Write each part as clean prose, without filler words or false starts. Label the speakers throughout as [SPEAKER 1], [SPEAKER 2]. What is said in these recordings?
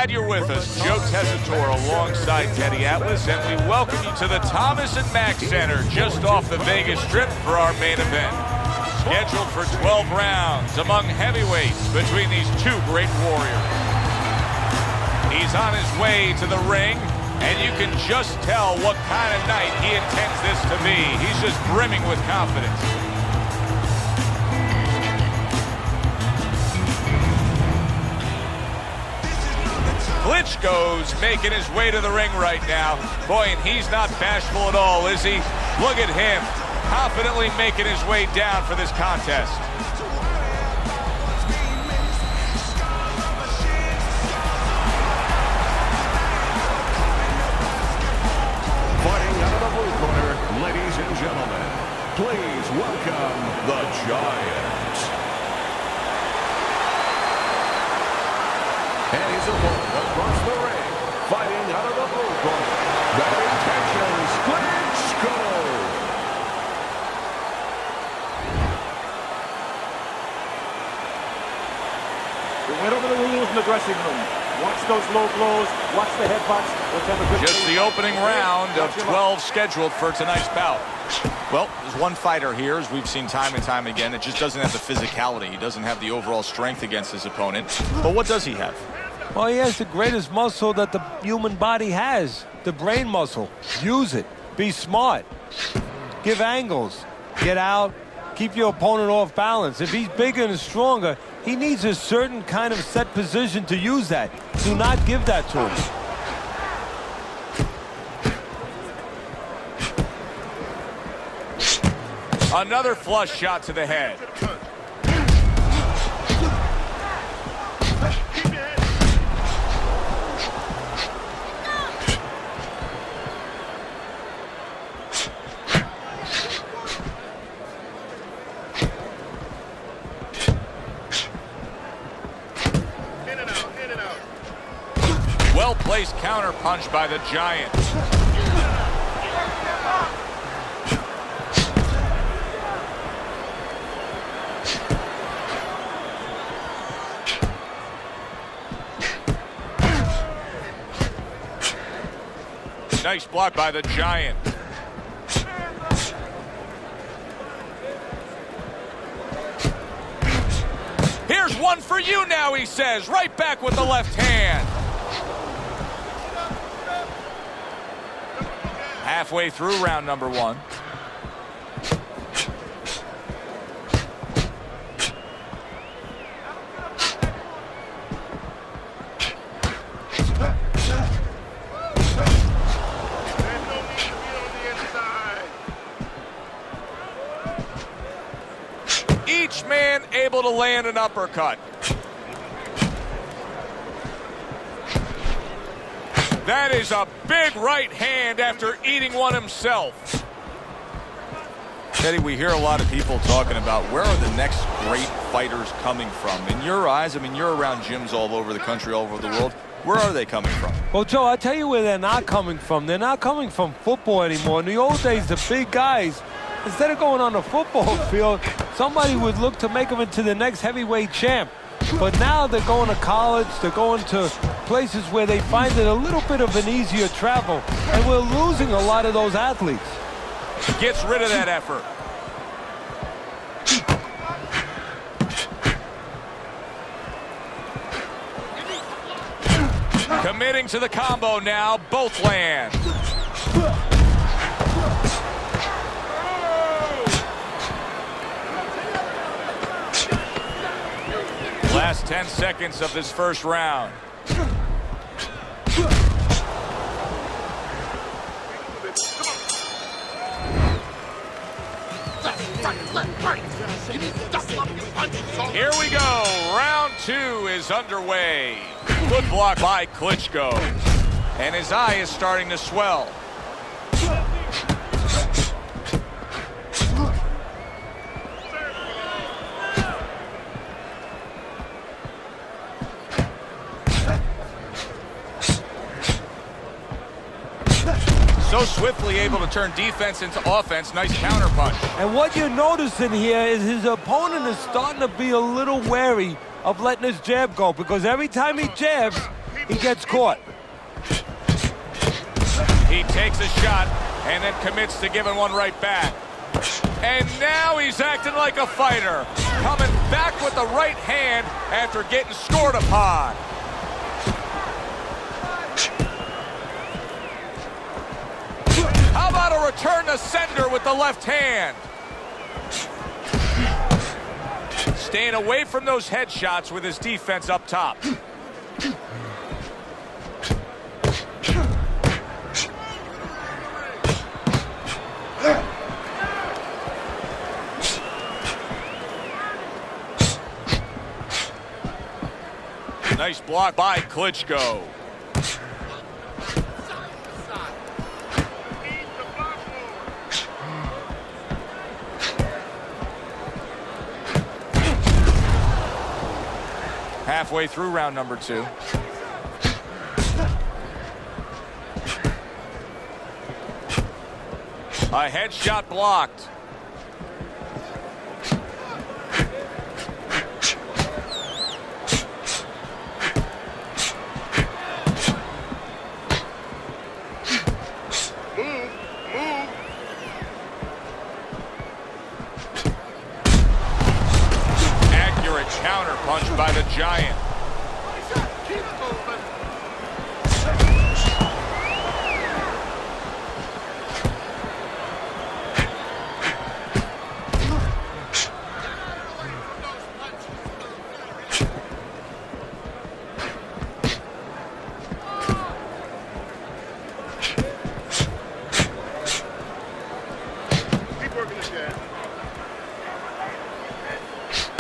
[SPEAKER 1] glad you're with us. Joe Tessitore alongside Teddy Atlas, and we welcome you to the Thomas and Mack Center just off the Vegas Strip for our main event. Scheduled for 12 rounds among heavyweights between these two great warriors. He's on his way to the ring, and you can just tell what kind of night he intends this to be. He's just brimming with confidence. Klitschko's making his way to the ring right now. Boy, and he's not bashful at all, is he? Look at him, confidently making his way down for this contest.
[SPEAKER 2] Fighting out of the blue corner, ladies and gentlemen, please welcome the Giant. And his opponent across the ring, fighting out of the blue corner, Batting Texans, Klitschko.
[SPEAKER 3] We went over the rules in the dressing room. Watch those low blows, watch the headbutts. Let's have a good
[SPEAKER 1] Just the opening round of 12 scheduled for tonight's bout. Well, there's one fighter here, as we've seen time and time again, that just doesn't have the physicality. He doesn't have the overall strength against his opponent. But what does he have?
[SPEAKER 4] Well, he has the greatest muscle that the human body has, the brain muscle. Use it. Be smart. Give angles. Get out. Keep your opponent off balance. If he's bigger and stronger, he needs a certain kind of set position to use that. Do not give that to him.
[SPEAKER 1] Another flush shot to the head. Well-placed counter punch by the Giant. Nice block by the Giant. Here's one for you now, he says. Right back with the left hand. Halfway through round number one. Each man able to land an uppercut. That is a big right hand after eating one himself. Teddy, we hear a lot of people talking about where are the next great fighters coming from. In your eyes, I mean, you're around gyms all over the country, all over the world. Where are they coming from?
[SPEAKER 4] Well, Joe, I'll tell you where they're not coming from. They're not coming from football anymore. In the old days, the big guys, instead of going on the football field, somebody would look to make them into the next heavyweight champ. But now they're going to college, they're going to places where they find it a little bit of an easier travel. And we're losing a lot of those athletes.
[SPEAKER 1] Gets rid of that effort. Committing to the combo now, both land. Last 10 seconds of this first round. Here we go. Round two is underway. Good block by Klitschko. And his eye is starting to swell. So swiftly able to turn defense into offense. Nice counter punch.
[SPEAKER 4] And what you're noticing here is his opponent is starting to be a little wary of letting his jab go, because every time he jabs, he gets caught.
[SPEAKER 1] He takes a shot and then commits to giving one right back. And now he's acting like a fighter, coming back with the right hand after getting scored upon. How about a return to sender with the left hand? Staying away from those headshots with his defense up top. Nice block by Klitschko. Halfway through round number 2. A headshot blocked. Accurate counter punch by the Giant.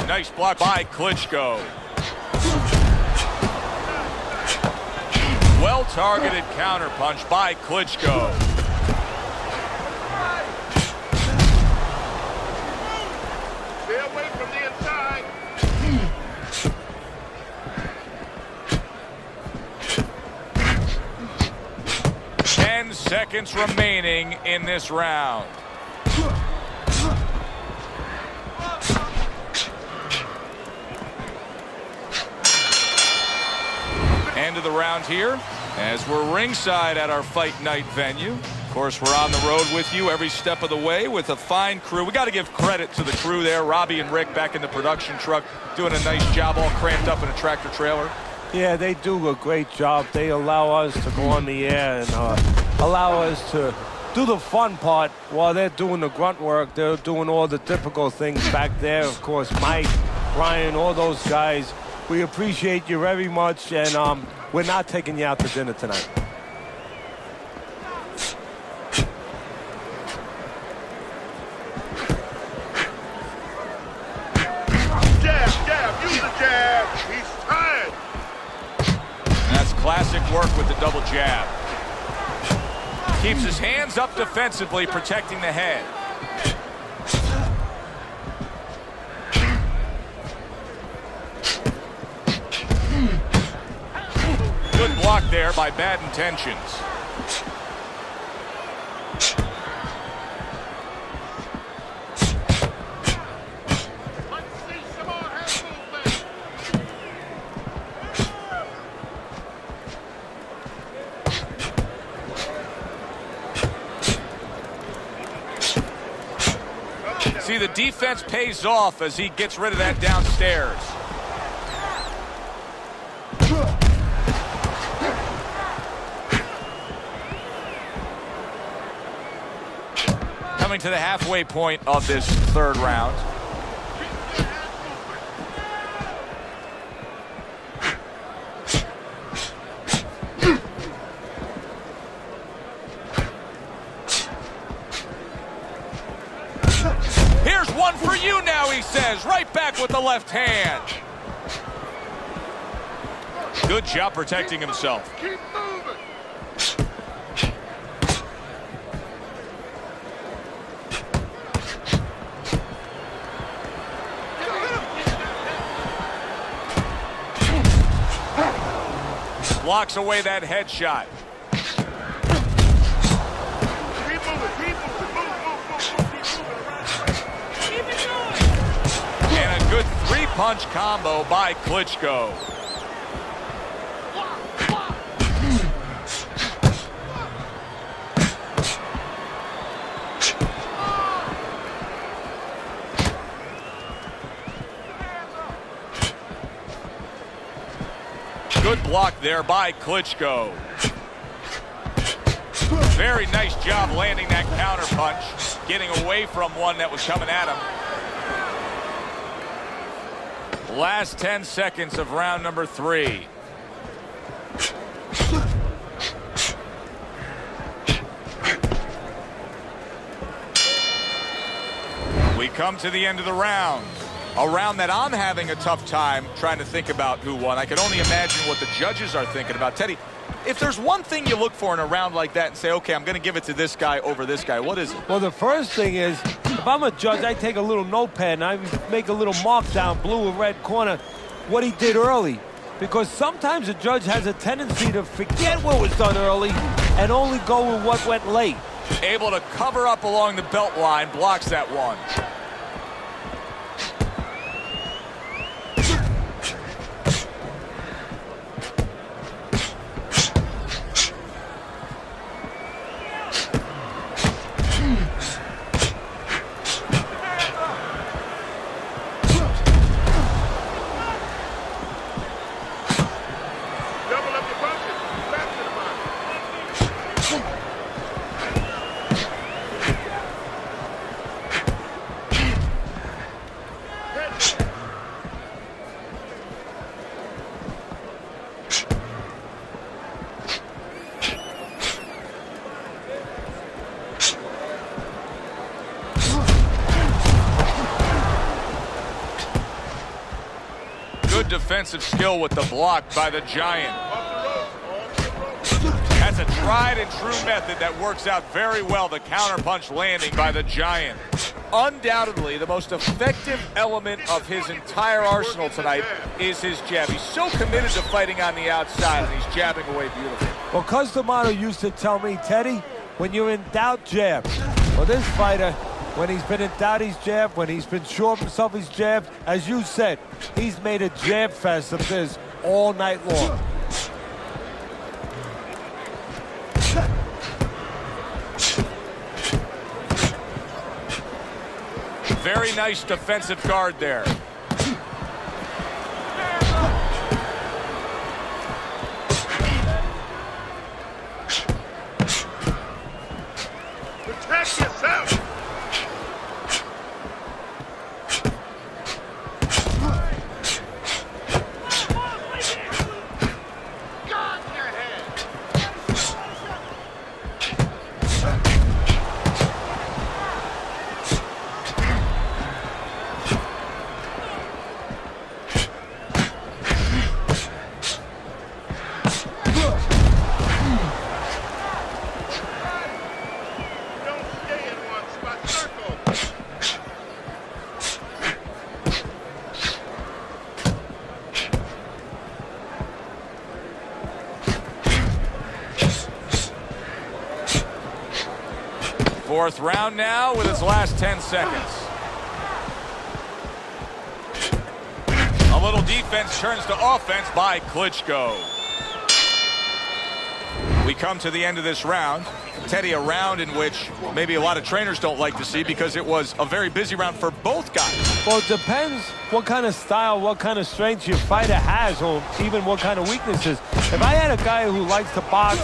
[SPEAKER 1] Nice block by Klitschko. Well-targeted counterpunch by Klitschko.
[SPEAKER 5] Stay away from the inside.
[SPEAKER 1] 10 seconds remaining in this round. End of the round here as we're ringside at our fight night venue. Of course, we're on the road with you every step of the way with a fine crew. We got to give credit to the crew there. Robbie and Rick back in the production truck doing a nice job, all cramped up in a tractor trailer.
[SPEAKER 4] Yeah, they do a great job. They allow us to go on the air and allow us to do the fun part while they're doing the grunt work. They're doing all the difficult things back there. Of course, Mike, Brian, all those guys. We appreciate you very much, and we're not taking you out to dinner tonight.
[SPEAKER 5] Jab, use the jab. He's tired.
[SPEAKER 1] That's classic work with the double jab. Keeps his hands up defensively, protecting the head. Good block there by Bad Intentions.
[SPEAKER 5] Let's see some more hand movement.
[SPEAKER 1] See, the defense pays off as he gets rid of that downstairs. Coming to the halfway point of this third round. Here's one for you now, he says, right back with the left hand. Good job protecting himself.
[SPEAKER 5] Keep moving.
[SPEAKER 1] Blocks away that headshot.
[SPEAKER 5] Keep moving. Keep moving.
[SPEAKER 1] And a good three-punch combo by Klitschko.
[SPEAKER 5] Block.
[SPEAKER 1] there by Klitschko. Very nice job landing that counter punch, getting away from one that was coming at him. Last 10 seconds of round number 3. We come to the end of the round. A round that I'm having a tough time trying to think about who won. I can only imagine what the judges are thinking about. Teddy, if there's one thing you look for in a round like that and say, okay, I'm going to give it to this guy over this guy, what is it?
[SPEAKER 4] Well, the first thing is, if I'm a judge, I take a little notepad and I make a little mark down, blue or red corner, what he did early. Because sometimes a judge has a tendency to forget what was done early and only go with what went late.
[SPEAKER 1] Able to cover up along the belt line, blocks that one.
[SPEAKER 5] Double up your punches. Back to the body.
[SPEAKER 1] Good defensive skill with the block by the Giant. That's a tried and true method that works out very well. The counterpunch landing by the Giant. Undoubtedly, the most effective element of his entire arsenal tonight is his jab. He's so committed to fighting on the outside, and he's jabbing away beautifully.
[SPEAKER 4] Well, Customato used to tell me, Teddy, when you're in doubt, jab. Well, this fighter, when he's been in doubt, he's jabbed. When he's been sure of himself, he's jabbed. As you said, he's made a jab fest of this all night long.
[SPEAKER 1] Very nice defensive guard there.
[SPEAKER 5] Protect yourself. Guard your head. Don't stay in one spot. Circle.
[SPEAKER 1] Fourth round now with its last 10 seconds. A little defense turns to offense by Klitschko. We come to the end of this round. Teddy, a round in which maybe a lot of trainers don't like to see because it was a very busy round for both guys.
[SPEAKER 4] Well, it depends what kind of style, what kind of strength your fighter has, or even what kind of weaknesses. If I had a guy who likes to box,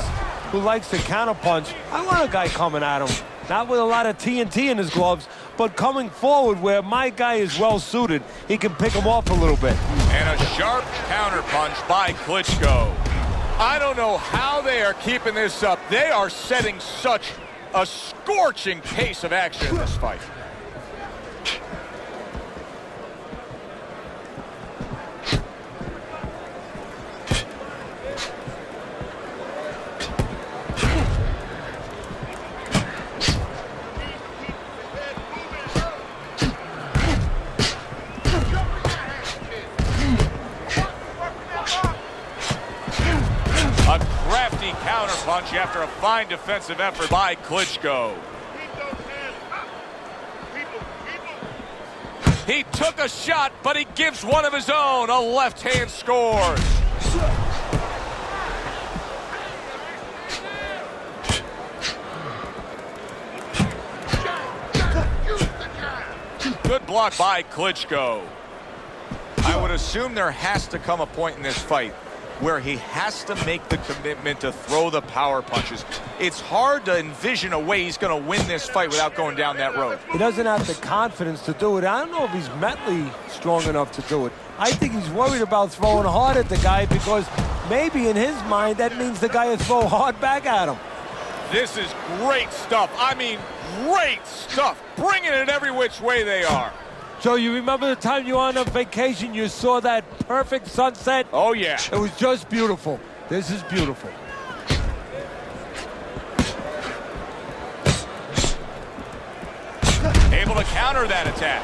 [SPEAKER 4] who likes to counterpunch, I want a guy coming at him. Not with a lot of TNT in his gloves, but coming forward where my guy is well suited. He can pick him off a little bit.
[SPEAKER 1] And a sharp counterpunch by Klitschko. I don't know how they are keeping this up. They are setting such a scorching pace of action in this fight. A crafty counterpunch after a fine defensive effort by Klitschko.
[SPEAKER 5] Keep those hands up. People.
[SPEAKER 1] He took a shot, but he gives one of his own. A left hand scores. Good block by Klitschko. I would assume there has to come a point in this fight where he has to make the commitment to throw the power punches. It's hard to envision a way he's going to win this fight without going down that road.
[SPEAKER 4] He doesn't have the confidence to do it. I don't know if he's mentally strong enough to do it. I think he's worried about throwing hard at the guy because maybe in his mind that means the guy will throw hard back at him.
[SPEAKER 1] This is great stuff. I mean, great stuff. Bringing it every which way they are.
[SPEAKER 4] Joe, you remember the time you were on a vacation, you saw that perfect sunset?
[SPEAKER 1] Oh, yeah.
[SPEAKER 4] It was just beautiful. This is beautiful.
[SPEAKER 1] Able to counter that attack.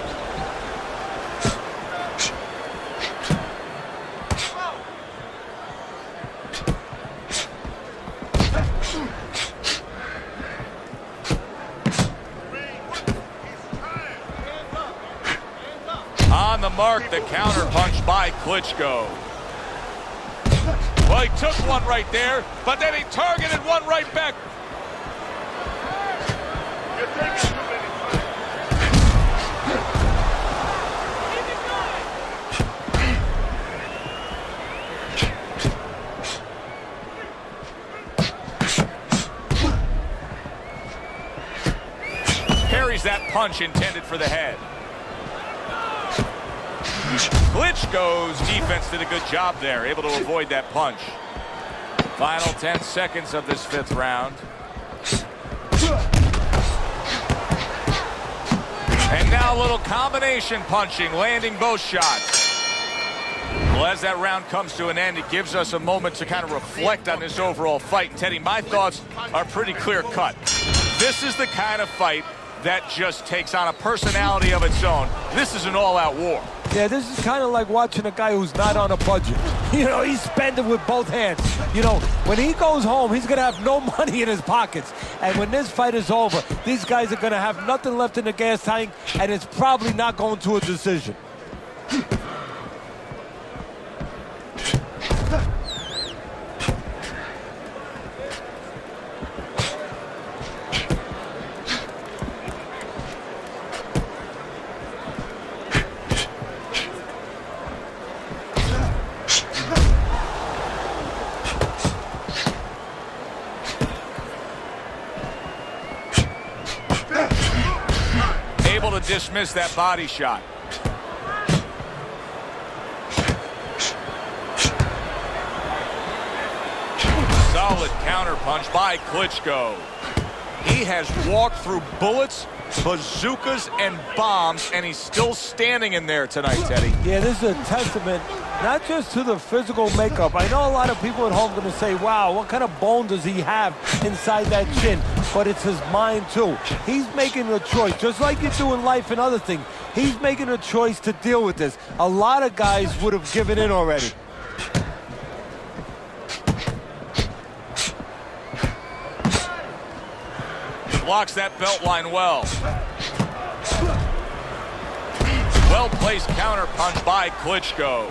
[SPEAKER 1] On the mark, the counter punch by Klitschko. Well, he took one right there, but then he targeted one right back.
[SPEAKER 5] You're taking too many
[SPEAKER 1] Parries that punch intended for the head. Klitschko's defense did a good job there, able to avoid that punch. Final 10 seconds of this 5th round. And now a little combination punching, landing both shots. Well, as that round comes to an end, it gives us a moment to kind of reflect on this overall fight. And Teddy, my thoughts are pretty clear cut. This is the kind of fight that just takes on a personality of its own. This is an all-out war.
[SPEAKER 4] Yeah, this is kind of like watching a guy who's not on a budget. You know, he's spending with both hands. You know, when he goes home, he's going to have no money in his pockets. And when this fight is over, these guys are going to have nothing left in the gas tank, and it's probably not going to a decision.
[SPEAKER 1] Able to dismiss that body shot. Solid counter punch by Klitschko. He has walked through bullets, bazookas, and bombs, and he's still standing in there tonight, Teddy.
[SPEAKER 4] Yeah, this is a testament not just to the physical makeup. I know a lot of people at home are going to say, wow, what kind of bone does he have inside that chin? But it's his mind, too. He's making a choice, just like you do in life and other things. He's making a choice to deal with this. A lot of guys would have given in already.
[SPEAKER 1] Blocks that belt line well. Well-placed counter punch by Klitschko.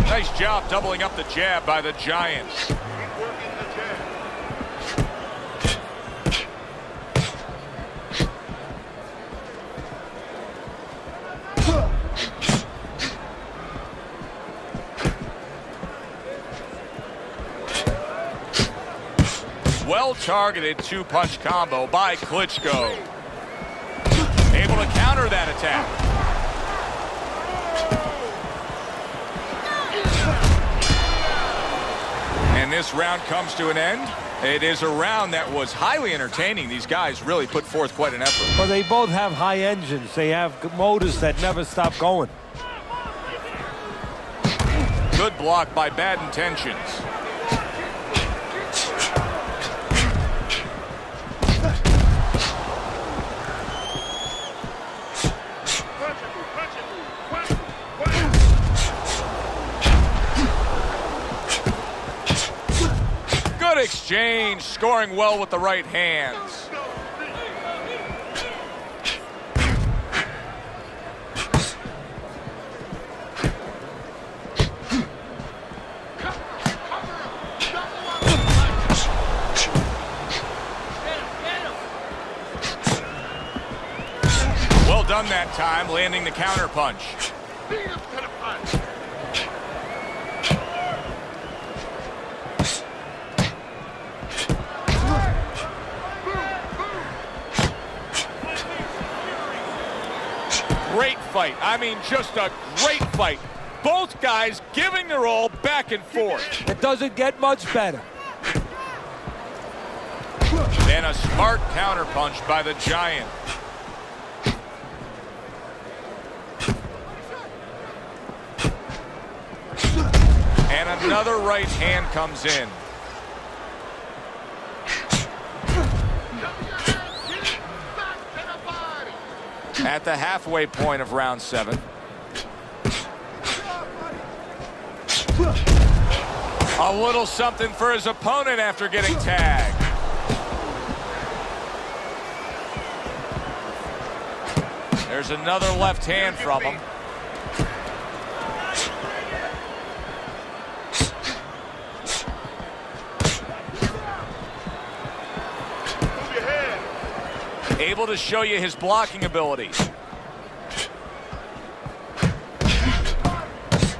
[SPEAKER 1] Nice job doubling up the jab by the Giant. Well-targeted two-punch combo by Klitschko. Able to counter that attack. And this round comes to an end. It is a round that was highly entertaining. These guys really put forth quite an effort.
[SPEAKER 4] But they both have high engines. They have motors that never stop going.
[SPEAKER 1] Good block by Bad Intentions. Good exchange, scoring well with the right hands. Well done that time, landing the counter punch. Great fight. I mean, just a great fight. Both guys giving their all back and forth.
[SPEAKER 4] It doesn't get much better.
[SPEAKER 1] And a smart counterpunch by the Giant. And another right hand comes in. At the halfway point of round 7. A little something for his opponent after getting tagged. There's another left hand from him. Able to show you his blocking ability.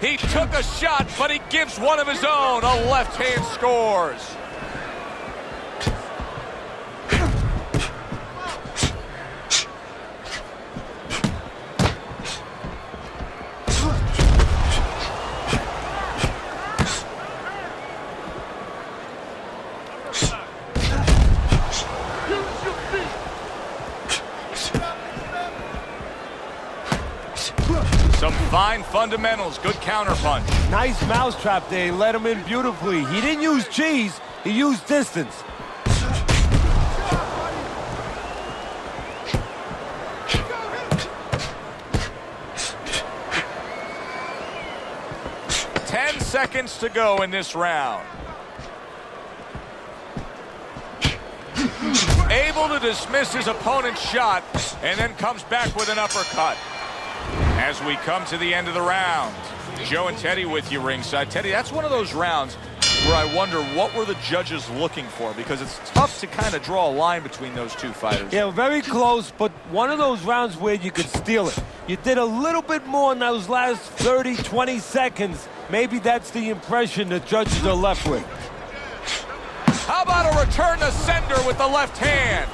[SPEAKER 1] He took a shot, but he gives one of his own. A left hand scores. Some fine fundamentals, good counterpunch.
[SPEAKER 4] Nice mousetrap there. He let him in beautifully. He didn't use cheese, he used distance.
[SPEAKER 1] Ten seconds to go in this round. Able to dismiss his opponent's shot and then comes back with an uppercut. As we come to the end of the round, Joe and Teddy with you ringside. Teddy, that's one of those rounds where I wonder what were the judges looking for, because it's tough to kind of draw a line between those two fighters.
[SPEAKER 4] Yeah, very close, but one of those rounds where you could steal it. You did a little bit more in those last 30, 20 seconds. Maybe that's the impression the judges are left with.
[SPEAKER 1] How about a return to sender with the left hand?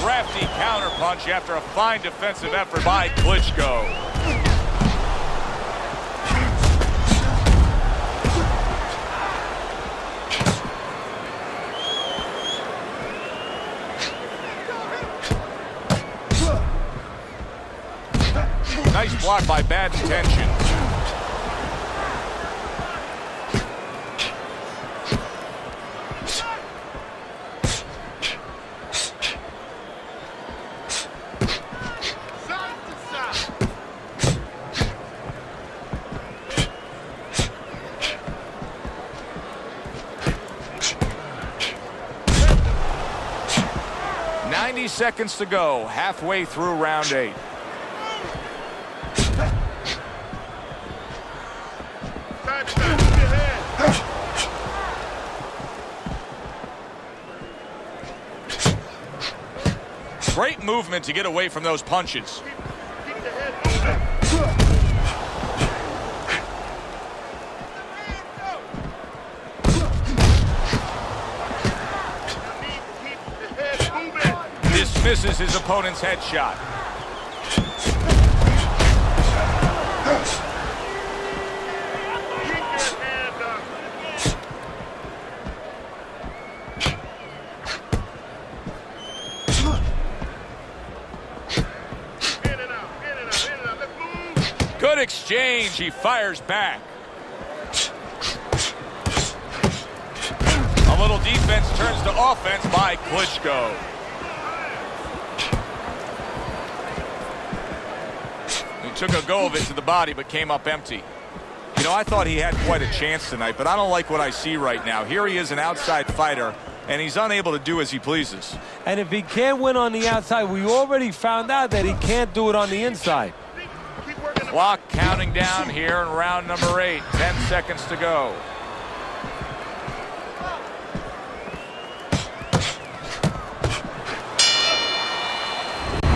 [SPEAKER 1] Crafty counterpunch after a fine defensive effort by Klitschko. Nice block by Bad Intentions. Seconds to go, halfway through round 8. movement to get away from those punches.
[SPEAKER 5] Keep the head moving. Keep the head moving.
[SPEAKER 1] Dismisses his opponent's headshot.
[SPEAKER 5] Keep your hand up. In and out, in and out, in and out. Let's move.
[SPEAKER 1] Good exchange. He fires back. A little defense turns to offense by Klitschko. He took a go of it to the body, but came up empty. You know, I thought he had quite a chance tonight, but I don't like what I see right now. Here he is, an outside fighter, and he's unable to do as he pleases.
[SPEAKER 4] And if he can't win on the outside, we already found out that he can't do it on the inside.
[SPEAKER 5] Keep working the
[SPEAKER 1] Clock counting down here in round number 8. 10 seconds to go.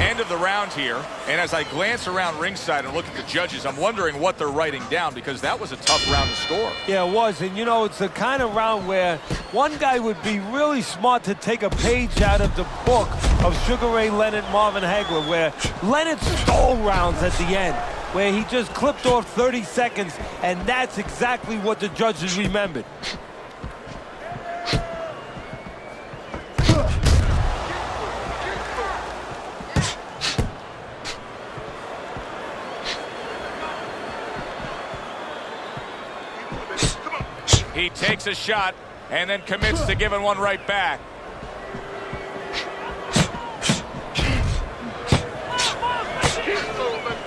[SPEAKER 1] End of the round here, and as I glance around ringside and look at the judges, I'm wondering what they're writing down, because that was a tough round to score.
[SPEAKER 4] Yeah, it was. And, you know, it's the kind of round where one guy would be really smart to take a page out of the book of Sugar Ray Leonard, Marvin Hagler, where Leonard stole rounds at the end, where he just clipped off 30 seconds, and that's exactly what the judges remembered.
[SPEAKER 1] He takes a shot and then commits to giving one right back.
[SPEAKER 5] keep moving.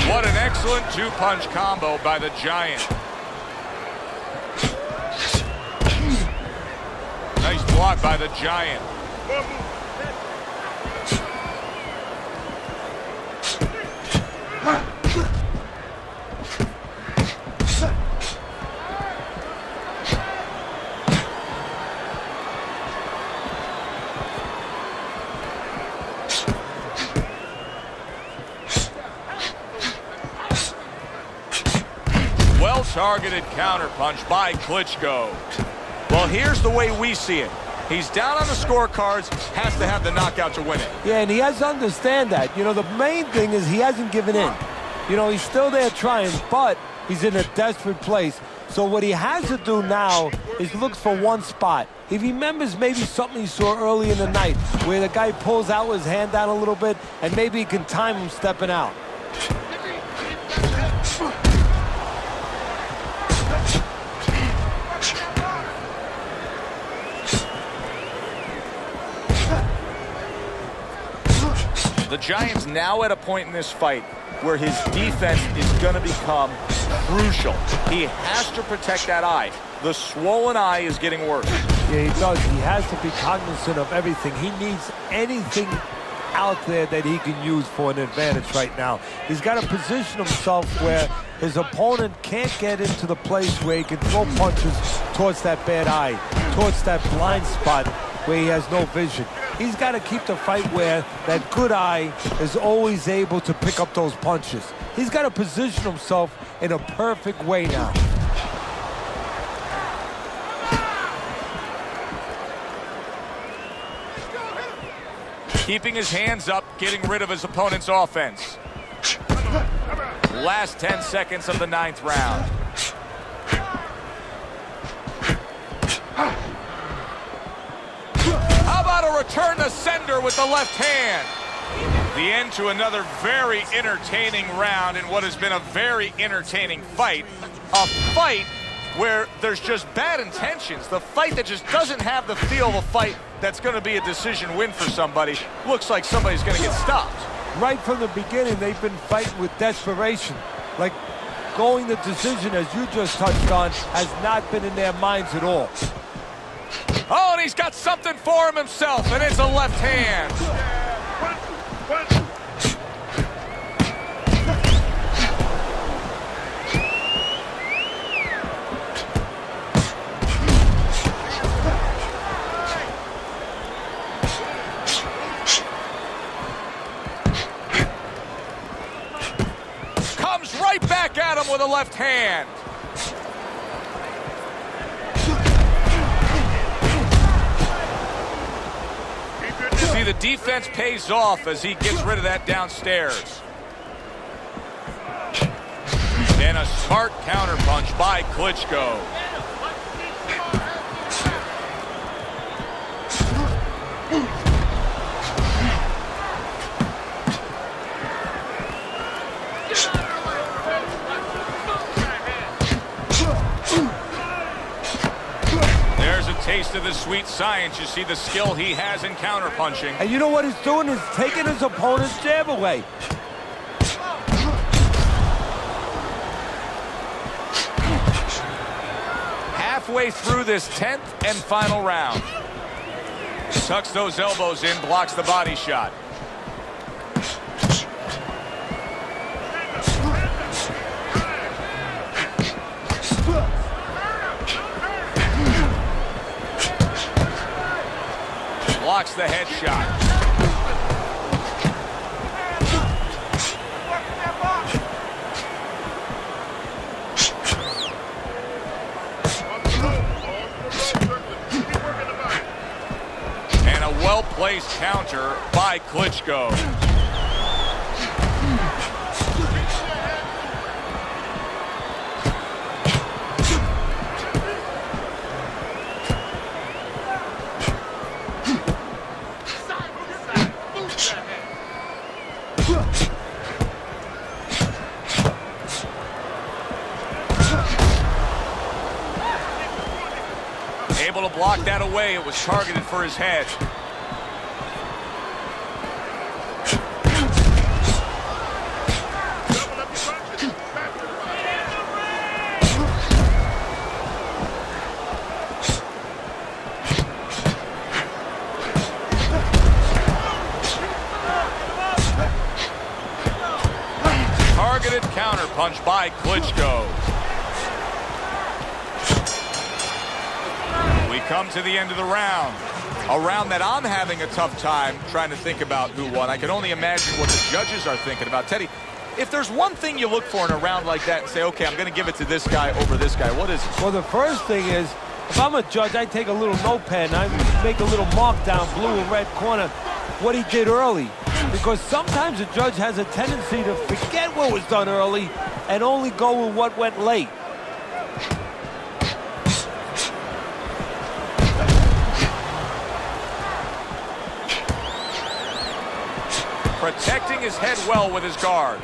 [SPEAKER 1] What an excellent two-punch combo by the Giant. Nice block by the Giant.
[SPEAKER 5] More move.
[SPEAKER 1] Well-targeted counterpunch by Klitschko. Well, here's the way we see it. He's down on the scorecards, has to have the knockout to win it.
[SPEAKER 4] Yeah, and he has to understand that. You know, the main thing is he hasn't given in. You know, he's still there trying, but he's in a desperate place. So what he has to do now is look for one spot. He remembers maybe something he saw early in the night where the guy pulls out his hand down a little bit, and maybe he can time him stepping out.
[SPEAKER 1] The Giant's now at a point in this fight where his defense is going to become crucial. He has to protect that eye. The swollen eye is getting worse.
[SPEAKER 4] Yeah, he does. He has to be cognizant of everything. He needs anything out there that he can use for an advantage right now. He's got to position himself where his opponent can't get into the place where he can throw punches towards that bad eye, towards that blind spot where he has no vision. He's got to keep the fight where that good eye is always able to pick up those punches. He's got to position himself in a perfect way now.
[SPEAKER 1] Keeping his hands up, getting rid of his opponent's offense. Last 10 seconds of the 9th round. How about a return to sender with the left hand? The end to another very entertaining round in what has been a very entertaining fight. A fight where there's just bad intentions. The fight that just doesn't have the feel of a fight that's going to be a decision win for somebody. Looks like somebody's going to get stopped.
[SPEAKER 4] Right from the beginning, they've been fighting with desperation. Like going the decision, as you just touched on, has not been in their minds at all.
[SPEAKER 1] Oh, and he's got something for him himself, and it's a left hand. Got him with a left hand. See, the defense pays off as he gets rid of that downstairs. And a smart counterpunch by Klitschko. There's a taste of the sweet science. You see the skill he has in counterpunching.
[SPEAKER 4] And you know what he's doing is taking his opponent's jab away.
[SPEAKER 1] Halfway through this 10th and final round. Tucks those elbows in, blocks the body shot. Blocks the head shot. And a well-placed counter by Klitschko. Able to block that away. It was targeted for his head. Targeted counterpunch by Klitschko. We come to the end of the round. A round that I'm having a tough time trying to think about who won. I can only imagine what the judges are thinking about. Teddy, if there's one thing you look for in a round like that and say, okay, I'm going to give it to this guy over this guy, what is it?
[SPEAKER 4] Well, the first thing is, if I'm a judge, I take a little notepad and I make a little mark down blue and red corner what he did early. Because sometimes a judge has a tendency to forget what was done early and only go with what went late.
[SPEAKER 1] Protecting his head well with his guard.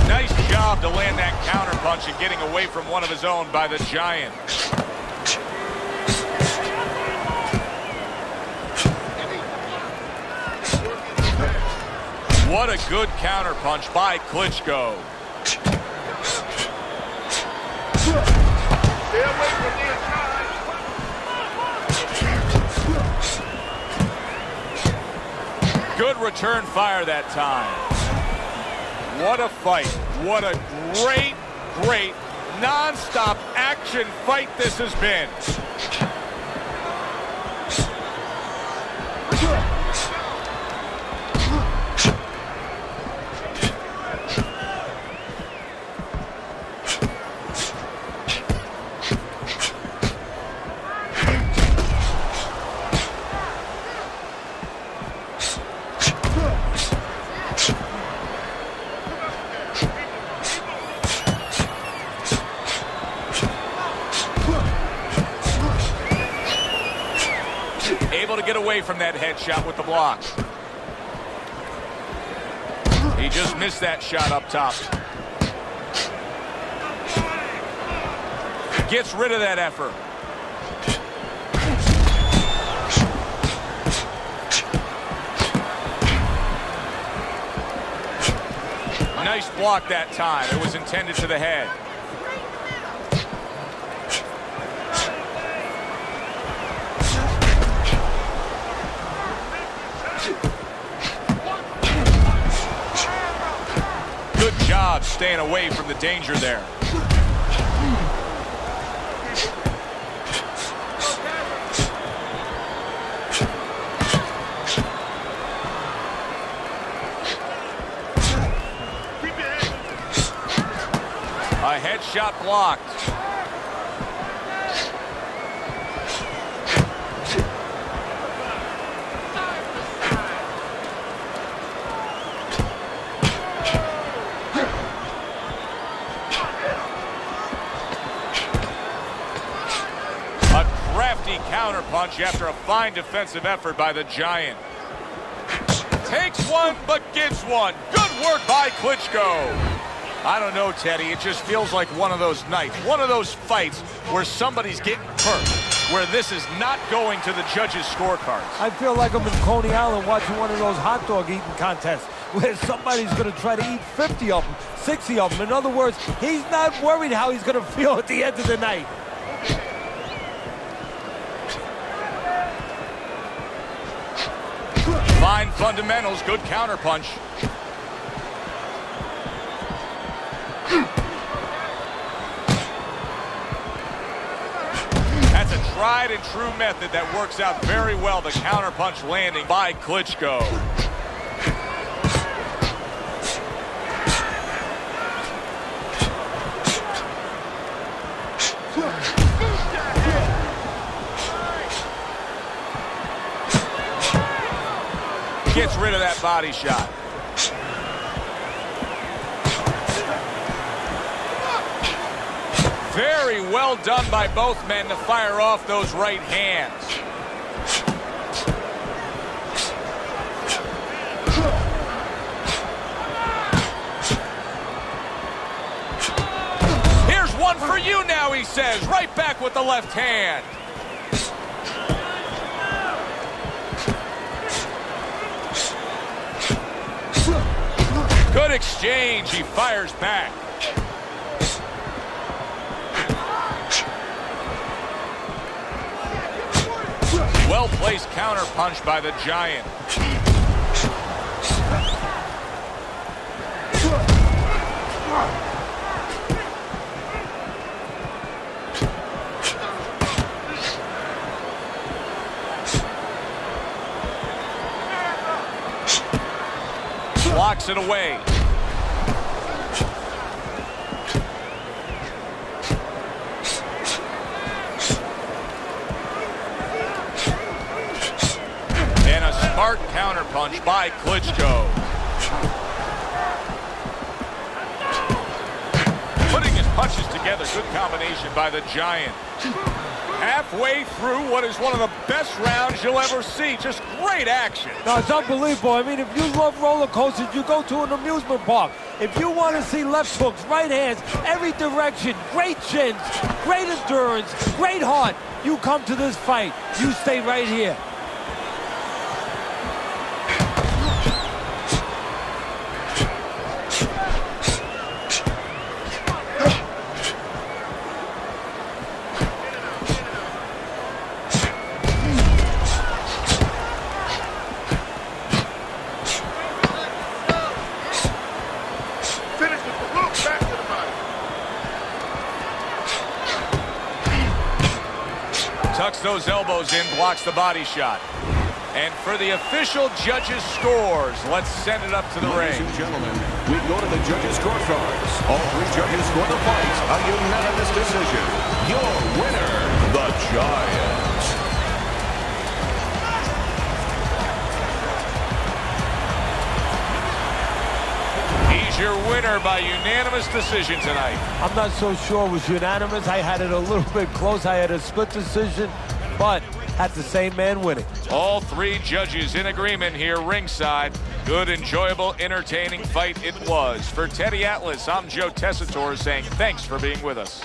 [SPEAKER 1] Nice job to land that counterpunch and getting away from one of his own by the Giant. What a good counterpunch by Klitschko.
[SPEAKER 5] Stay away from the inside.
[SPEAKER 1] Good return fire that time. What a fight. What a great, great, non-stop action fight this has been. Able to get away from that headshot with the block. He just missed that shot up top. Gets rid of that effort. Nice block that time. It was intended to the head. Good job staying away from the danger there. Overhead shot blocked. A crafty counterpunch after a fine defensive effort by the Giant. Takes one, but gives one. Good work by Klitschko. I don't know, Teddy. It just feels like one of those nights, one of those fights where somebody's getting hurt, where this is not going to the judges' scorecards.
[SPEAKER 4] I feel like I'm in Coney Island watching one of those hot dog eating contests where somebody's going to try to eat 50 of them, 60 of them. In other words, he's not worried how he's going to feel at the end of the night.
[SPEAKER 1] Fine fundamentals, good counterpunch. That's a tried and true method that works out very well. The counterpunch landing by Klitschko. Gets rid of that body shot. Very well done by both men to fire off those right hands. Here's one for you now, he says. Right back with the left hand. Good exchange. He fires back. Well-placed counter punch by the Giant. Blocks it away. And a smart counterpunch by Klitschko. Putting his punches together, good combination by the Giant. Halfway through what is one of the best rounds you'll ever see. Just great action.
[SPEAKER 4] No, it's unbelievable. I mean, if you love roller coasters, you go to an amusement park. If you want to see left hooks, right hands, every direction, great chins, great endurance, great heart, you come to this fight. You stay right here.
[SPEAKER 1] Tucks those elbows in, blocks the body shot. And for the official judges' scores, let's send it up to the
[SPEAKER 2] Ladies
[SPEAKER 1] ring.
[SPEAKER 2] and gentlemen, we go to the judges' scorecards. All three judges score the fight a unanimous decision. Your winner, the Giant.
[SPEAKER 1] He's your winner by unanimous decision tonight.
[SPEAKER 4] I'm not so sure it was unanimous. I had it a little bit close. I had a split decision, but had the same man winning.
[SPEAKER 1] All three judges in agreement here ringside. Good, enjoyable, entertaining fight it was. For Teddy Atlas, I'm Joe Tessitore saying thanks for being with us.